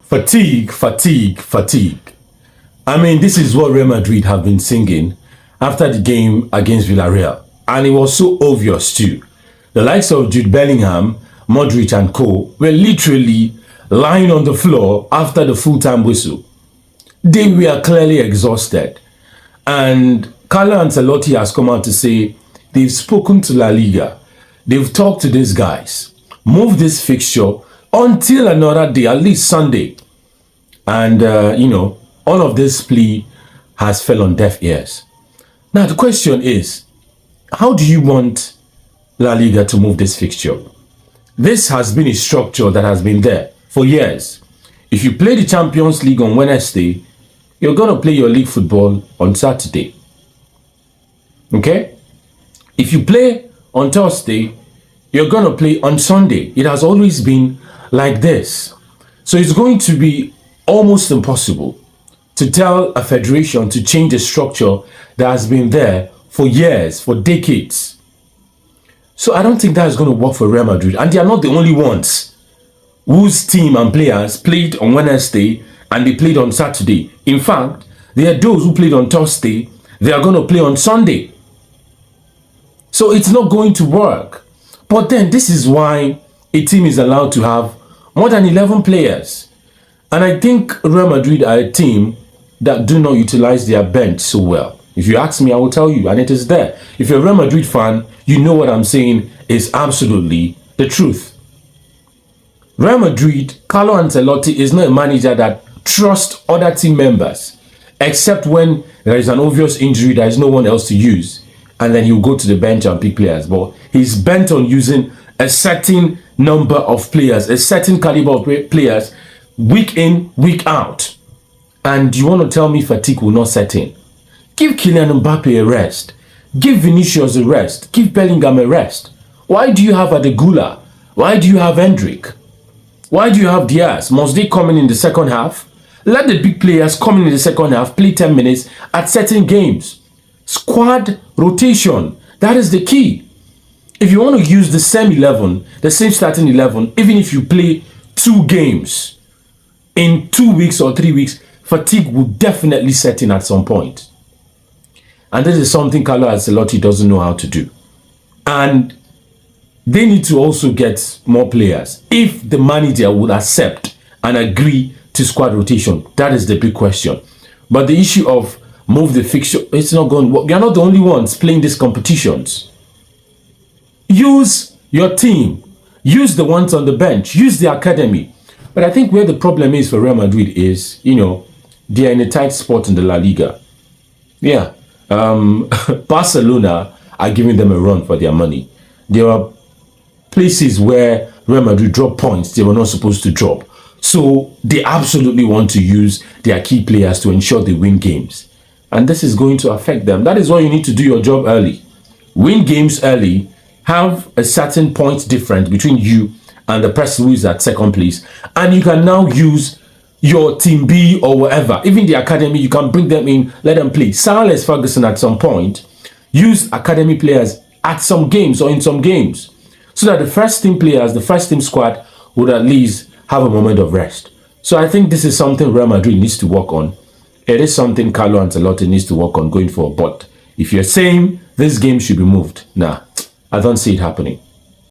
Fatigue, fatigue, fatigue. I mean, this is what Real Madrid have been singing after the game against Villarreal. And it was so obvious too. The likes of Jude Bellingham, Modric and co were literally lying on the floor after the full-time whistle. They were clearly exhausted. And Carlo Ancelotti has come out to say they've spoken to La Liga. They've talked to these guys. Move this fixture until another day, at least Sunday. And, all of this plea has fell on deaf ears. Now, the question is, how do you want La Liga to move this fixture? This has been a structure that has been there for years. If you play the Champions League on Wednesday, you're going to play your league football on Saturday. Okay? If you play on Thursday, you're going to play on Sunday. It has always been like this. So it's going to be almost impossible to tell a federation to change a structure that has been there for years, for decades. So I don't think that is going to work for Real Madrid. And they are not the only ones whose team and players played on Wednesday and they played on Saturday. In fact, there are those who played on Thursday, they are going to play on Sunday. So it's not going to work. But then this is why a team is allowed to have more than 11 players. And I think Real Madrid are a team that do not utilize their bench so well. If you ask me, I will tell you, and it is there. If you're a Real Madrid fan, you know what I'm saying is absolutely the truth. Real Madrid, Carlo Ancelotti is not a manager that trusts other team members, except when there is an obvious injury, there is no one else to use, and then he'll go to the bench and pick players. But he's bent on using a certain number of players, a certain caliber of players, week in, week out. And you want to tell me fatigue will not set in? Give Kylian Mbappe a rest. Give Vinicius a rest. Give Bellingham a rest. Why do you have Adegula? Why do you have Hendrick? Why do you have Diaz? Must they come in the second half? Let the big players come in the second half, play 10 minutes at certain games. Squad rotation. That is the key. If you want to use the same 11, the same starting 11, even if you play 2 games in 2 weeks or 3 weeks, fatigue will definitely set in at some point. And this is something Carlo Ancelotti doesn't know how to do. And they need to also get more players. If the manager would accept and agree to squad rotation, that is the big question. But the issue of move the fixture, it's not going to work. You're not the only ones playing these competitions. Use your team. Use the ones on the bench. Use the academy. But I think where the problem is for Real Madrid is, they are in a tight spot in the La Liga. Yeah. Barcelona are giving them a run for their money. There are places where Real Madrid drop points they were not supposed to drop. So they absolutely want to use their key players to ensure they win games. And this is going to affect them. That is why you need to do your job early. Win games early. Have a certain point difference between you and the person who is at second place. And you can now use your team B or whatever. Even the academy, you can bring them in, let them play. Sir Alex Ferguson at some point used academy players at some games or in some games, so that the first team players, the first team squad would at least have a moment of rest. So I think this is something Real Madrid needs to work on. It is something Carlo Ancelotti needs to work on going forward. But if you're saying this game should be moved, nah, I don't see it happening.